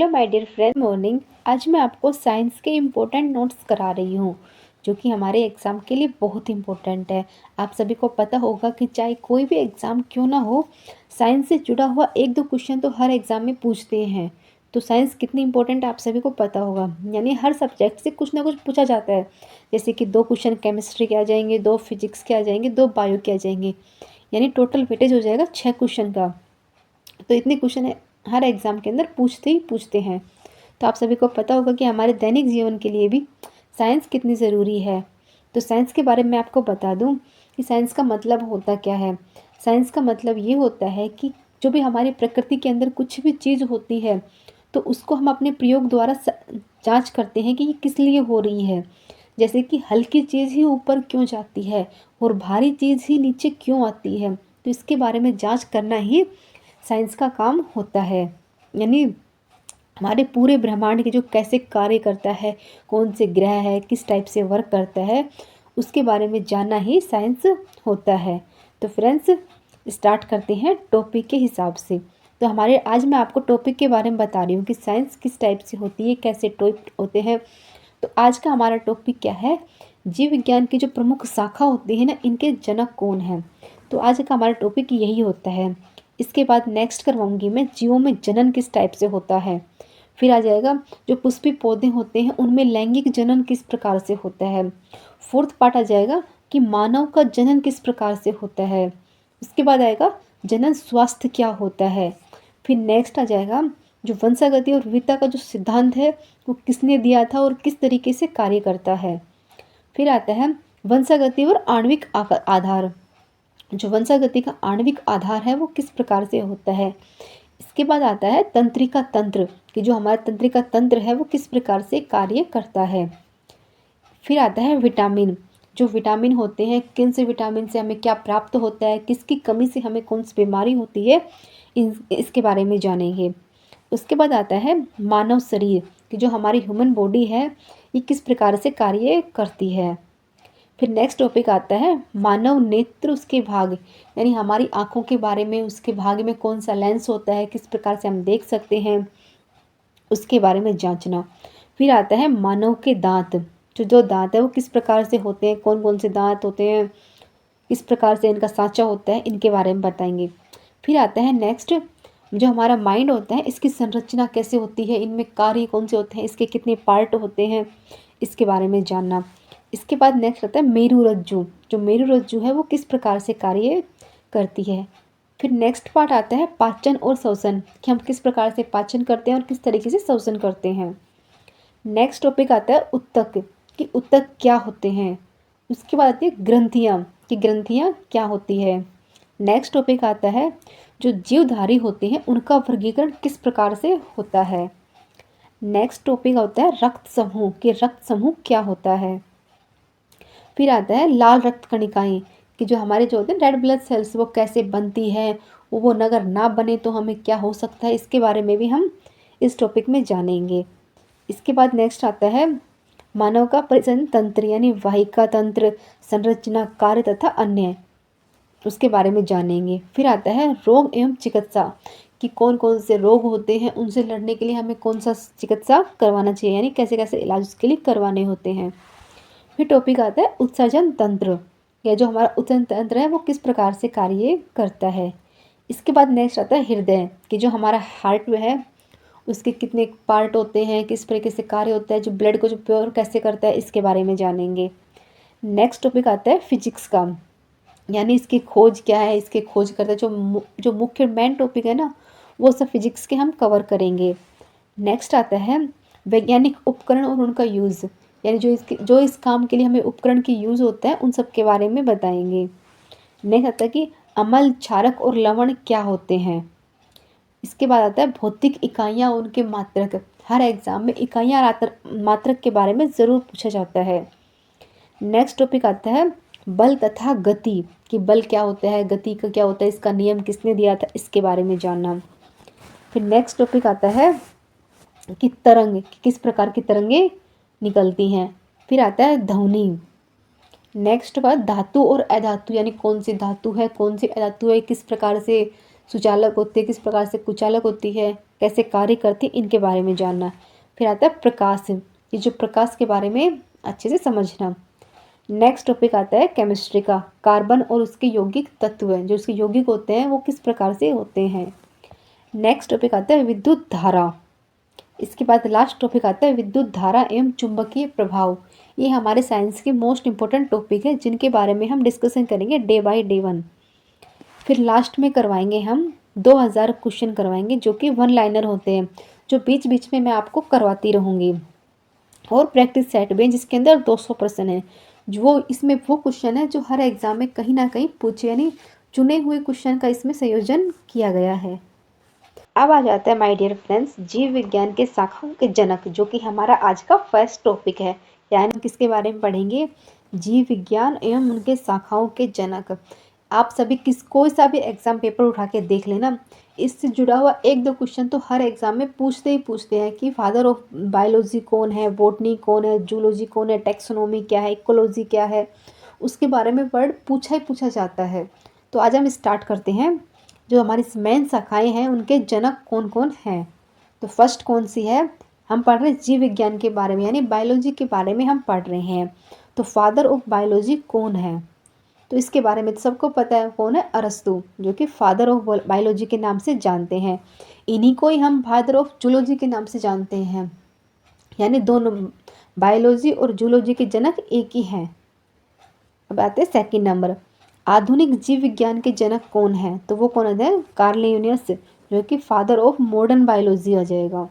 Hello my dear friend, morning. आज मैं आपको साइंस के इम्पोर्टेंट नोट्स करा रही हूँ जो कि हमारे एग्ज़ाम के लिए बहुत इम्पोर्टेंट है। आप सभी को पता होगा कि चाहे कोई भी एग्ज़ाम क्यों ना हो, साइंस से जुड़ा हुआ एक दो क्वेश्चन तो हर एग्ज़ाम में पूछते हैं। तो साइंस कितनी इम्पोर्टेंट है आप सभी को पता होगा, यानी हर सब्जेक्ट से कुछ ना कुछ पूछा जाता है। जैसे कि 2 क्वेश्चन केमिस्ट्री के आ जाएंगे, 2 फिजिक्स के आ जाएंगे, 2 बायो के आ जाएंगे, यानी टोटल वेटेज हो जाएगा 6 क्वेश्चन का। तो इतने क्वेश्चन हर एग्ज़ाम के अंदर पूछते ही पूछते हैं। तो आप सभी को पता होगा कि हमारे दैनिक जीवन के लिए भी साइंस कितनी ज़रूरी है। तो साइंस के बारे में आपको बता दूं कि साइंस का मतलब होता क्या है। साइंस का मतलब ये होता है कि जो भी हमारी प्रकृति के अंदर कुछ भी चीज़ होती है तो उसको हम अपने प्रयोग द्वारा जांच करते हैं कि ये किस लिए हो रही है। जैसे कि हल्की चीज़ ही ऊपर क्यों जाती है और भारी चीज़ ही नीचे क्यों आती है, तो इसके बारे में जांच करना ही साइंस का काम होता है। यानी हमारे पूरे ब्रह्मांड के जो कैसे कार्य करता है, कौन से ग्रह है, किस टाइप से वर्क करता है, उसके बारे में जानना ही साइंस होता है। तो फ्रेंड्स, स्टार्ट करते हैं टॉपिक के हिसाब से। तो हमारे आज मैं आपको टॉपिक के बारे में बता रही हूँ कि साइंस किस टाइप से होती है, कैसे टॉपिक होते हैं। तो आज का हमारा टॉपिक क्या है, जीव विज्ञान की जो प्रमुख शाखा होती है ना, इनके जनक कौन हैं। तो आज का हमारा टॉपिक यही होता है। इसके बाद नेक्स्ट करवाऊंगी मैं जीवों में जनन किस टाइप से होता है। फिर आ जाएगा जो पुष्पी पौधे होते हैं उनमें लैंगिक जनन किस प्रकार से होता है। फोर्थ पार्ट आ जाएगा कि मानव का जनन किस प्रकार से होता है। इसके बाद आएगा जनन स्वास्थ्य क्या होता है। फिर नेक्स्ट आ जाएगा जो वंशागति और विविधता का जो सिद्धांत है वो किसने दिया था और किस तरीके से कार्य करता है। फिर आता है वंशागति और आणविक आधार। जो वंशागति का आणविक आधार है वो किस प्रकार से होता है। इसके बाद आता है तंत्रिका तंत्र कि जो हमारा तंत्रिका तंत्र है वो किस प्रकार से कार्य करता है। फिर आता है विटामिन। जो विटामिन होते हैं, किन से विटामिन से हमें क्या प्राप्त होता है, किसकी कमी से हमें कौन सी बीमारी होती है, इसके बारे में जानेंगे। उसके बाद आता है मानव शरीर कि जो हमारी ह्यूमन बॉडी है ये किस प्रकार से कार्य करती है। फिर नेक्स्ट टॉपिक आता है मानव नेत्र, उसके भाग, यानी हमारी आँखों के बारे में, उसके भाग में कौन सा लेंस होता है, किस प्रकार से हम देख सकते हैं, उसके बारे में जांचना। फिर आता है मानव के दांत। जो दांत है वो किस प्रकार से होते हैं, कौन कौन से दांत होते हैं, किस प्रकार से इनका सांचा होता है, इनके बारे में बताएंगे। फिर आता है नेक्स्ट जो हमारा माइंड होता है इसकी संरचना कैसे होती है, इनमें कार्य कौन से होते हैं, इसके कितने पार्ट होते हैं, इसके बारे में जानना। इसके बाद नेक्स्ट आता है मेरुरज्जु। जो मेरुरज्जु है वो किस प्रकार से कार्य करती है। फिर नेक्स्ट पार्ट आता है पाचन और श्वसन कि हम किस प्रकार से पाचन करते हैं और किस तरीके से श्वसन करते हैं। नेक्स्ट टॉपिक आता है उत्तक कि उत्तक क्या होते हैं। उसके बाद आती है ग्रंथियाँ कि ग्रंथियाँ क्या होती है। नेक्स्ट टॉपिक आता है जो जीवधारी होते हैं उनका वर्गीकरण किस प्रकार से होता है। नेक्स्ट टॉपिक होता है रक्त समूह कि रक्त समूह क्या होता है। फिर आता है लाल रक्त कणिकाएं कि जो हमारे जो होते हैं रेड ब्लड सेल्स वो कैसे बनती है, वो अगर ना बने तो हमें क्या हो सकता है, इसके बारे में भी हम इस टॉपिक में जानेंगे। इसके बाद नेक्स्ट आता है मानव का परिजन तंत्र यानी वाहिका तंत्र, संरचना, कार्य तथा अन्य, उसके बारे में जानेंगे। फिर आता है रोग एवं चिकित्सा कि कौन कौन से रोग होते हैं, उनसे लड़ने के लिए हमें कौन सा चिकित्सा करवाना चाहिए, यानी कैसे कैसे इलाज उसके लिए करवाने होते हैं। फिर टॉपिक आता है उत्सर्जन तंत्र या जो हमारा उत्सर्जन तंत्र है वो किस प्रकार से कार्य करता है। इसके बाद नेक्स्ट आता है हृदय कि जो हमारा हार्ट है उसके कितने पार्ट होते हैं, किस तरीके से कार्य होता है, जो ब्लड को जो प्योर कैसे करता है, इसके बारे में जानेंगे। नेक्स्ट टॉपिक आता है फिजिक्स का, यानी इसकी खोज क्या है, इसके खोज करता है जो मुख्य मेन टॉपिक है ना, वो सब फिजिक्स के हम कवर करेंगे। नेक्स्ट आता है वैज्ञानिक उपकरण और उनका यूज़, यानी जो इस काम के लिए हमें उपकरण की यूज़ होता है उन सब के बारे में बताएंगे। नेक्स्ट आता है कि अम्ल, क्षारक और लवण क्या होते हैं। इसके बाद आता है भौतिक इकाइयाँ, उनके मात्रक। हर एग्जाम में इकाइयाँ मात्रक के बारे में ज़रूर पूछा जाता है। नेक्स्ट टॉपिक आता है बल तथा गति कि बल क्या होता है, गति का क्या होता है, इसका नियम किसने दिया था, इसके बारे में जानना। फिर नेक्स्ट टॉपिक आता है कि तरंग कि किस प्रकार की तरंगें निकलती हैं। फिर आता है ध्वनि। नेक्स्ट बात धातु और अधातु, यानी कौन सी धातु है, कौन सी अधातु है, किस प्रकार से सुचालक होती है, किस प्रकार से कुचालक होती है, कैसे कार्य करती है, इनके बारे में जानना। फिर आता है प्रकाश, ये जो प्रकाश के बारे में अच्छे से समझना। नेक्स्ट टॉपिक आता है केमिस्ट्री का, कार्बन और उसके यौगिक तत्व हैं, जो उसके यौगिक होते हैं वो किस प्रकार से होते हैं। नेक्स्ट टॉपिक आता है विद्युत धारा। इसके बाद लास्ट टॉपिक आता है विद्युत धारा एवं चुंबकीय प्रभाव। ये हमारे साइंस के मोस्ट इंपॉर्टेंट टॉपिक है, जिनके बारे में हम डिस्कशन करेंगे डे बाय डे 1। फिर लास्ट में करवाएंगे हम 2000 क्वेश्चन करवाएंगे, जो कि 1 लाइनर होते हैं, जो बीच बीच में मैं आपको करवाती रहूँगी। और प्रैक्टिस सेट भी, जिसके अंदर 200 प्रश्न है, जो इसमें वो क्वेश्चन है जो हर एग्जाम में कहीं ना कहीं पूछे, यानी चुने हुए क्वेश्चन का इसमें संयोजन किया गया है। अब आ जाता है माय डियर फ्रेंड्स जीव विज्ञान के शाखाओं के जनक, जो कि हमारा आज का फर्स्ट टॉपिक है। यानी किसके बारे में पढ़ेंगे, जीव विज्ञान एवं उनके शाखाओं के जनक। आप सभी कोई सा भी एग्जाम पेपर उठा के देख लेना, इससे जुड़ा हुआ 1-2 क्वेश्चन तो हर एग्जाम में पूछते ही पूछते हैं कि फादर ऑफ बायोलॉजी कौन है, बॉटनी कौन है, जूलॉजी कौन है, टैक्सोनॉमी क्या है, इकोलॉजी क्या है, उसके बारे में वर्ड पूछा ही पूछा जाता है। तो आज हम स्टार्ट करते हैं। जो हमारी मेन शाखाएं हैं उनके जनक कौन कौन हैं। तो फर्स्ट कौन सी है, हम पढ़ रहे हैं जीव विज्ञान के बारे में, यानी बायोलॉजी के बारे में हम पढ़ रहे हैं। तो फादर ऑफ बायोलॉजी कौन है, तो इसके बारे में तो सबको पता है, कौन है, अरस्तु, जो कि फादर ऑफ बायोलॉजी के नाम से जानते हैं। इन्हीं को ही हम फादर ऑफ जूलॉजी के नाम से जानते हैं, यानी दोनों बायोलॉजी और जूलॉजी के जनक एक ही हैं। अब आते हैं सेकंड नंबर, आधुनिक जीव विज्ञान के जनक कौन है, तो वो कौन है, कार्ल लिन्नियस, जो कि फादर ऑफ मॉडर्न बायोलॉजी आ जाएगा।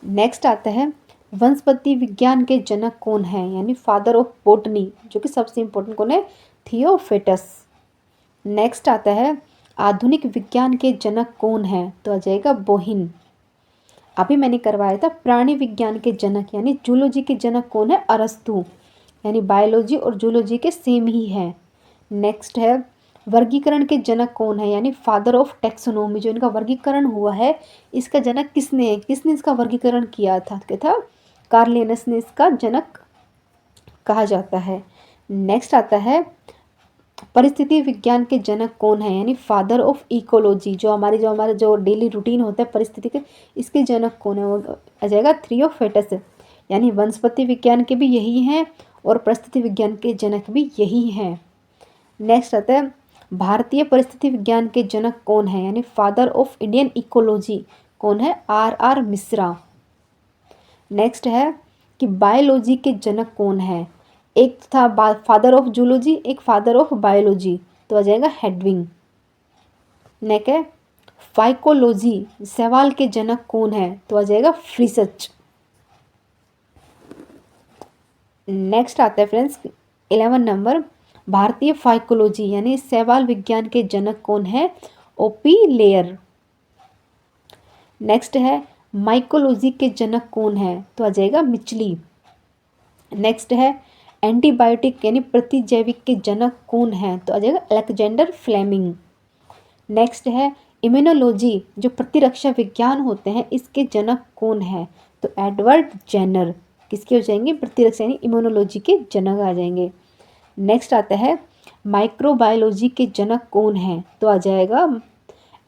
नेक्स्ट आता है वनस्पति विज्ञान के जनक कौन है, यानी फादर ऑफ बॉटनी, जो कि सबसे इंपॉर्टेंट कौन है, थियोफिटस। नेक्स्ट आता है आधुनिक विज्ञान के जनक कौन है, तो आ जाएगा बोहिन। अभी मैंने करवाया था प्राणी विज्ञान के जनक, यानी जूलॉजी के जनक कौन है, अरस्तु, यानी बायोलॉजी और जूलॉजी के सेम ही है। नेक्स्ट है वर्गीकरण के जनक कौन है, यानी फादर ऑफ टैक्सोनॉमी, जो इनका वर्गीकरण हुआ है, इसका जनक किसने है, किसने इसका वर्गीकरण किया था, क्या था, कार्ल लिन्नियस ने इसका जनक कहा जाता है। नेक्स्ट आता है परिस्थिति विज्ञान के जनक कौन है, यानी फादर ऑफ इकोलॉजी, जो हमारे जो डेली रूटीन होता है परिस्थिति के, इसके जनक कौन है, वो आ जाएगा थियोफिटस। यानी वनस्पति विज्ञान के भी यही हैं और परिस्थिति विज्ञान के जनक भी यही हैं। नेक्स्ट आता है भारतीय परिस्थिति विज्ञान के जनक कौन है, यानी फादर ऑफ इंडियन इकोलॉजी कौन है, आर मिश्रा। नेक्स्ट है कि बायोलॉजी के जनक कौन है, एक था फादर ऑफ जूलॉजी, एक फादर ऑफ बायोलॉजी, तो आ जाएगा हेडविंग। नेक्स्ट है फाइकोलॉजी, सवाल के जनक कौन है, तो आ जाएगा फ्रिसच। नेक्स्ट आता है फ्रेंड्स 11 नंबर, भारतीय फाइकोलॉजी यानी सवाल विज्ञान के जनक कौन है, ओपी लेयर। नेक्स्ट है माइकोलॉजी के जनक कौन है, तो आ जाएगा मिचली। नेक्स्ट है एंटीबायोटिक यानी प्रतिजैविक के जनक कौन है, तो आ जाएगा अलेक्जेंडर फ्लेमिंग। नेक्स्ट है इम्यूनोलॉजी, जो प्रतिरक्षा विज्ञान होते हैं, इसके जनक कौन है, तो एडवर्ड जेनर। किसके हो जाएंगे, प्रतिरक्षा यानी इम्यूनोलॉजी के जनक आ जाएंगे। नेक्स्ट आता है माइक्रोबायोलॉजी के जनक कौन है, तो आ जाएगा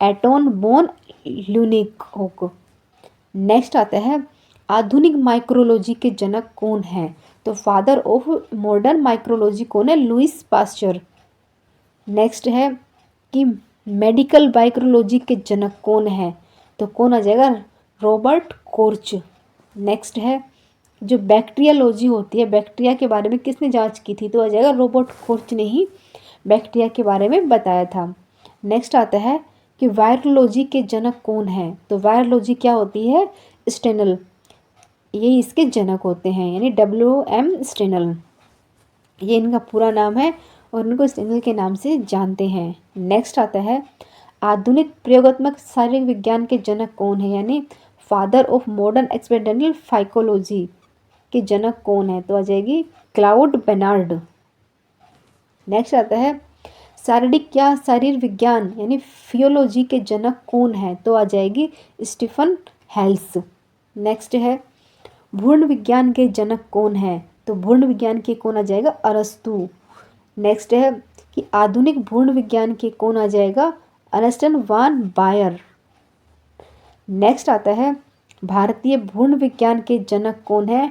एटोन बोन ल्यूनिकहोक। नेक्स्ट आता है आधुनिक माइक्रोलॉजी के जनक कौन है, तो फादर ऑफ मॉडर्न माइक्रोलॉजी कौन है, लुइस पास्चर। नेक्स्ट है कि मेडिकल माइक्रोलॉजी के जनक कौन है, तो कौन आ जाएगा, रॉबर्ट कोर्च। नेक्स्ट है जो बैक्टीरियोलॉजी होती है, बैक्टीरिया के बारे में किसने जांच की थी, तो आ जाएगा रॉबर्ट कोर्च ने ही बैक्टीरिया के बारे में बताया था। नेक्स्ट आता है कि वायरोलॉजी के जनक कौन है, तो वायरोलॉजी क्या होती है, स्टेनल, ये इसके जनक होते हैं, यानी WM स्टेनल, ये इनका पूरा नाम है और इनको स्टेनल के नाम से जानते हैं। नेक्स्ट आता है आधुनिक प्रयोगात्मक शारीरिक विज्ञान के जनक कौन है, यानी father of modern experimental phycology के जनक कौन है, तो आ जाएगी क्लाउड बेनार्ड। नेक्स्ट आता है शारीरिक या शरीर विज्ञान यानी फियोलॉजी के जनक कौन है, तो आ जाएगी स्टीफन हेल्स। नेक्स्ट है भ्रूण विज्ञान के जनक कौन है, तो भ्रूण विज्ञान के कौन आ जाएगा, अरस्तु। नेक्स्ट है कि आधुनिक भ्रूण विज्ञान के कौन आ जाएगा, अर्नेस्ट वान बायर। नेक्स्ट आता है भारतीय भ्रूण विज्ञान के जनक कौन है?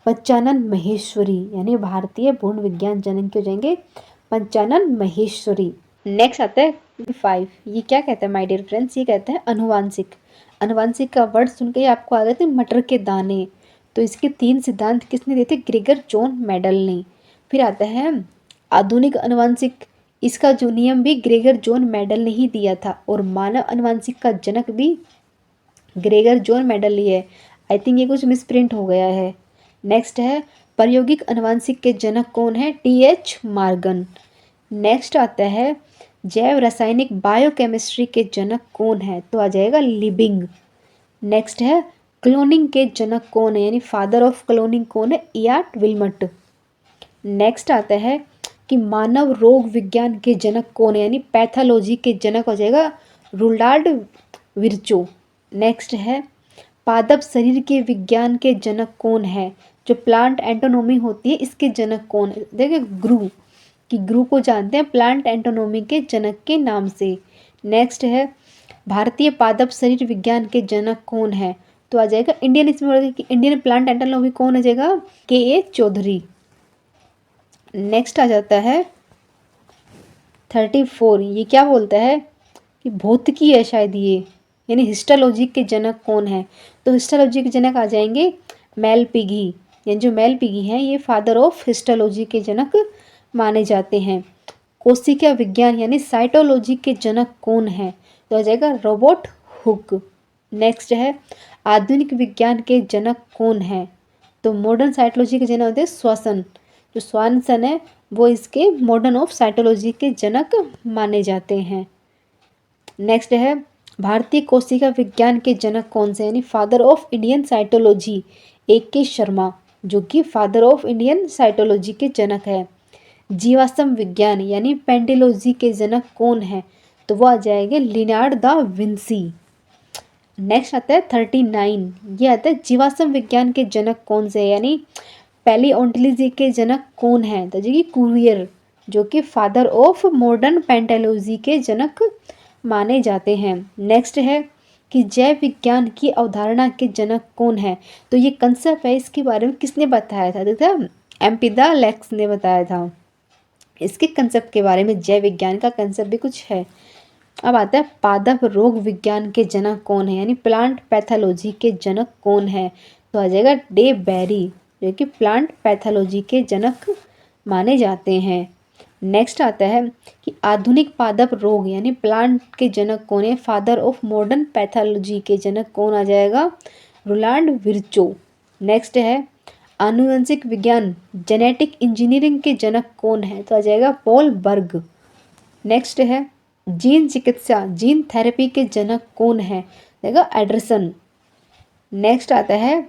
पंचानन महेश्वरी, यानी भारतीय भ्रूण विज्ञान जनक क्यों जाएंगे? पंचानन महेश्वरी। नेक्स्ट आता है 5। ये क्या कहता है माय डियर फ्रेंड्स? ये कहता है अनुवांशिक। अनुवांशिक का वर्ड सुन के आपको आ गए थे मटर के दाने। तो इसके 3 सिद्धांत किसने दिए थे? ग्रेगर जॉन मेडल ने। फिर आता है आधुनिक अनुवांशिक। इसका जो नियम भी ग्रेगर जॉन मेडल ने ही दिया था, और मानव अनुवांशिक का जनक भी ग्रेगर जॉन मेडल ही है। आई थिंक ये कुछ मिसप्रिंट हो गया है। नेक्स्ट है प्रायोगिक अनुवांशिक के जनक कौन है? टी.एच. मॉर्गन। नेक्स्ट आता है जैव रासायनिक बायोकेमिस्ट्री के जनक कौन है? तो आ जाएगा लिबिंग। नेक्स्ट है क्लोनिंग के जनक कौन है, यानी फादर ऑफ क्लोनिंग कौन है? इयाट विल्मट। नेक्स्ट आता है कि मानव रोग विज्ञान के जनक कौन है, यानी पैथोलॉजी के जनक हो जाएगा रुडाल्ड विर्चो। नेक्स्ट है पादप शरीर के विज्ञान के जनक कौन है? जो प्लांट एंटोनोमी होती है इसके जनक कौन है? देखिए ग्रू, कि ग्रू को जानते हैं प्लांट एंटोनोमी के जनक के नाम से। नेक्स्ट है भारतीय पादप शरीर विज्ञान के जनक कौन है? तो आ जाएगा इंडियन, इसमें बोलेगा कि इंडियन प्लांट एंटोनोमी कौन हो जाएगा? के.ए. चौधरी। नेक्स्ट आ जाता है 34। ये क्या बोलता है कि भौतिकी है शायद ये, यानी हिस्टोलॉजी के जनक कौन है? तो हिस्टोलॉजी के जनक आ जाएंगे मेलपिगी। यानी जो मेलपिगी हैं ये फादर ऑफ हिस्टोलॉजी के जनक माने जाते हैं। कोशिका विज्ञान यानी साइटोलॉजी के जनक कौन है? तो आ जाएगा रॉबर्ट हुक। नेक्स्ट है आधुनिक विज्ञान के जनक कौन है? तो मॉडर्न साइटोलॉजी के जनक होते हैं स्वानसन। जो स्वानसन है वो इसके मॉडर्न ऑफ साइटोलॉजी के जनक माने जाते हैं। नेक्स्ट है भारतीय कोशिका विज्ञान के जनक कौन से, यानी father of Indian cytology A.K. Sharma, जो कि फादर ऑफ इंडियन साइटोलॉजी के जनक है। जीवाश्म विज्ञान यानी पेंटिलॉजी के जनक कौन है? तो वो आ जाएंगे लिनार्ड दा विंसी। नेक्स्ट आता है 39। ये आता है जीवाश्म विज्ञान के जनक कौन से, यानी पैलियोंटोलॉजी के जनक कौन है? तो जी कुरियर, जो कि फादर ऑफ मॉडर्न पेंटालॉजी के जनक माने जाते हैं। नेक्स्ट है कि जैव विज्ञान की अवधारणा के जनक कौन है? तो ये कंसेप्ट है, इसके बारे में किसने बताया था? देखा एम्पिदा लेक्स ने बताया था इसके कंसेप्ट के बारे में। जैव विज्ञान का कंसेप्ट भी कुछ है। अब आता है पादप रोग विज्ञान के जनक कौन है, यानी प्लांट पैथोलॉजी के जनक कौन है? तो आ जाएगा डे बेरी, जो कि प्लांट पैथोलॉजी के जनक माने जाते हैं। नेक्स्ट आता है कि आधुनिक पादप रोग यानी प्लांट के जनक कौन है? फादर ऑफ मॉडर्न पैथोलॉजी के जनक कौन आ जाएगा? Roland Virchow. नेक्स्ट है आनुवंशिक विज्ञान जेनेटिक इंजीनियरिंग के जनक कौन है? तो आ जाएगा पॉल बर्ग। नेक्स्ट है जीन चिकित्सा जीन थेरेपी के जनक कौन है? देखा एडरसन। नेक्स्ट आता है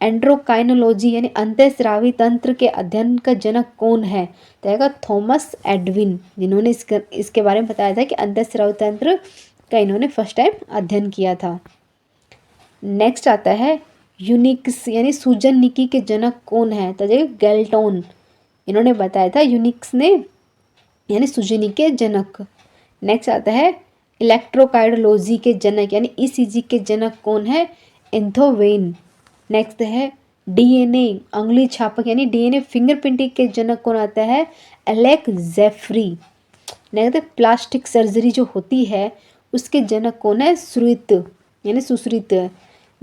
एंड्रोकाइनोलॉजी यानी अंतःस्रावी तंत्र के अध्ययन का जनक कौन है? तो थॉमस एडविन, जिन्होंने इसके बारे में बताया था कि अंतःस्रावी तंत्र का इन्होंने फर्स्ट टाइम अध्ययन किया था। नेक्स्ट आता है यूनिक्स यानी सूजननिकी के जनक कौन है? तो गैल्टोन, इन्होंने बताया था यूनिक्स ने यानी सूजनी के जनक। नेक्स्ट आता है इलेक्ट्रोकार्डियोलॉजी के जनक यानी ईसीजी के जनक कौन है? एंथोवेन। नेक्स्ट है डीएनए अंगुली छापक यानी डीएनए फिंगरप्रिंटिंग के जनक कौन आता है? Alec Jeffrey. नेक्स्ट है प्लास्टिक सर्जरी जो होती है उसके जनक कौन है? श्रुत यानी सुश्रुत।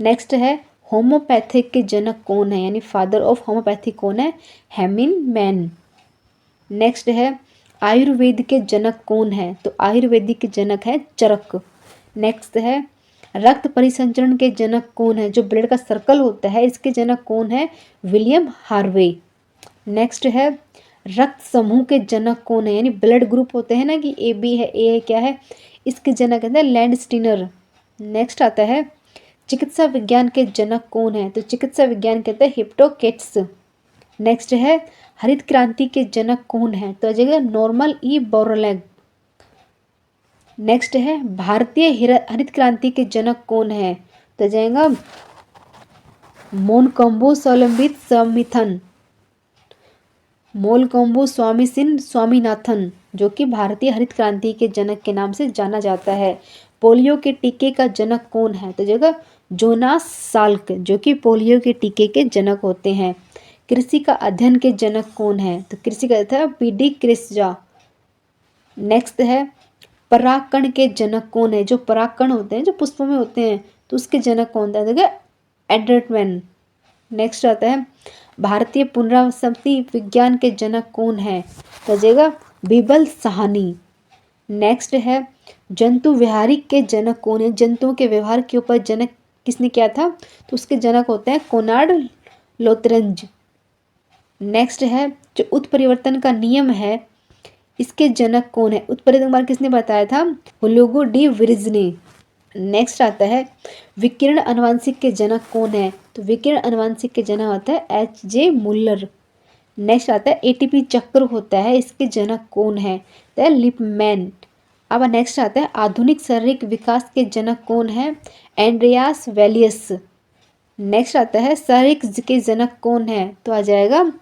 नेक्स्ट है होम्योपैथिक के जनक कौन है, यानी फादर ऑफ होम्योपैथी कौन है? हेमिन मैन। नेक्स्ट है आयुर्वेद के जनक कौन है? तो आयुर्वेदिक के जनक है चरक। नेक्स्ट है रक्त परिसंचरण के जनक कौन है? जो ब्लड का सर्कल होता है इसके जनक कौन है? William Harvey. नेक्स्ट है रक्त समूह के जनक कौन है, यानी ब्लड ग्रुप होते हैं ना कि ए बी है ए है क्या है, इसके जनक कहते हैं लैंडस्टीनर। नेक्स्ट आता है चिकित्सा विज्ञान के जनक कौन है? तो चिकित्सा विज्ञान कहते हैं हिप्पोक्रेट्स। नेक्स्ट है हरित क्रांति के जनक कौन है? तो जगह नॉर्मन ई बोरलैग। नेक्स्ट है भारतीय हरित क्रांति के जनक कौन है? तो जाएगा मोनकम्बो स्वामीनाथन, जो कि भारतीय हरित क्रांति के जनक के नाम से जाना जाता है। पोलियो के टीके का जनक कौन है? तो जगह जोनास साल्क, जो कि पोलियो के टीके के जनक होते हैं। कृषि का अध्ययन के जनक कौन है? तो कृषि का था पीडी क्रिस्जा। नेक्स्ट है परागकण के जनक कौन है? जो परागकण होते हैं जो पुष्पों में होते हैं, तो उसके जनक कौन था? देखिए एडर्टमैन। नेक्स्ट आता है भारतीय पुनरावृत्ति विज्ञान के जनक कौन है? तो जगह बीबल साहनी। नेक्स्ट है जंतु व्यवहारिक के जनक कौन है? जंतुओं के व्यवहार के ऊपर जनक किसने किया था? तो उसके जनक होते हैं कोनार्ड लोथरेंज। नेक्स्ट है जो उत्परिवर्तन का नियम है, इसके जनक कौन है? उत्परिवर्तन के बारे में किसने बताया था? हुलुगु डी विर्ज ने। नेक्स्ट आता है विकिरण अनुवांशिक के जनक कौन है? तो विकिरण अनुवांशिक के जनक होता है एच जे मुल्लर। नेक्स्ट आता है एटीपी चक्र होता है, इसके जनक कौन है? तो लिपमैन। अब नेक्स्ट आता है आधुनिक शारीरिक विकास के जनक कौन है? एंड्रियास वैलियस। नेक्स्ट आता है शारीरिक के जनक कौन है? तो आ जाएगा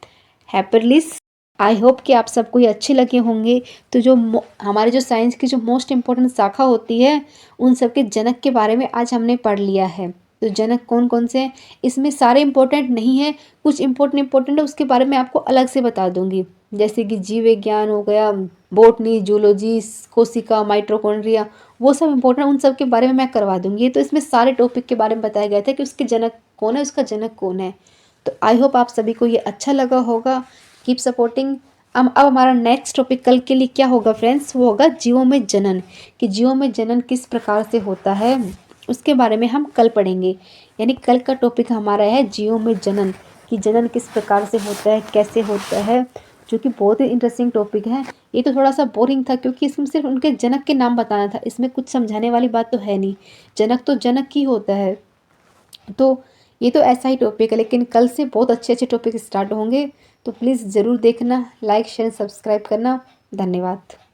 हैपरलिस। आई होप कि आप सबको ये अच्छे लगे होंगे। तो जो हमारे जो साइंस की जो मोस्ट इम्पोर्टेंट शाखा होती है, उन सब के जनक के बारे में आज हमने पढ़ लिया है। तो जनक कौन कौन से हैं, इसमें सारे इम्पोर्टेंट नहीं है, कुछ इम्पोर्टेंट है, उसके बारे में आपको अलग से बता दूंगी। जैसे कि जीव विज्ञान हो गया, बोटनी, जूलॉजी, कोशिका, माइटोकॉन्ड्रिया, वो सब इम्पोर्टेंट, उन सब के बारे में मैं करवा दूंगी। तो इसमें सारे टॉपिक के बारे में बताया गया था कि उसके जनक कौन है, उसका जनक कौन है। तो आई होप आप सभी को ये अच्छा लगा होगा। Keep supporting. अब हमारा नेक्स्ट टॉपिक कल के लिए क्या होगा फ्रेंड्स? वो होगा जीवों में जनन, कि जीवों में जनन किस प्रकार से होता है, उसके बारे में हम कल पढ़ेंगे। यानी कल का टॉपिक हमारा है जीवों में जनन, कि जनन किस प्रकार से होता है, कैसे होता है, जो कि बहुत ही इंटरेस्टिंग टॉपिक है। ये तो थोड़ा सा बोरिंग था क्योंकि इसमें सिर्फ उनके जनक के नाम बताना था, इसमें कुछ समझाने वाली बात तो है नहीं। जनक तो जनक ही होता है। तो ये तो ऐसा ही टॉपिक है, लेकिन कल से बहुत अच्छे अच्छे टॉपिक स्टार्ट होंगे। तो प्लीज़ ज़रूर देखना, लाइक शेयर सब्सक्राइब करना। धन्यवाद।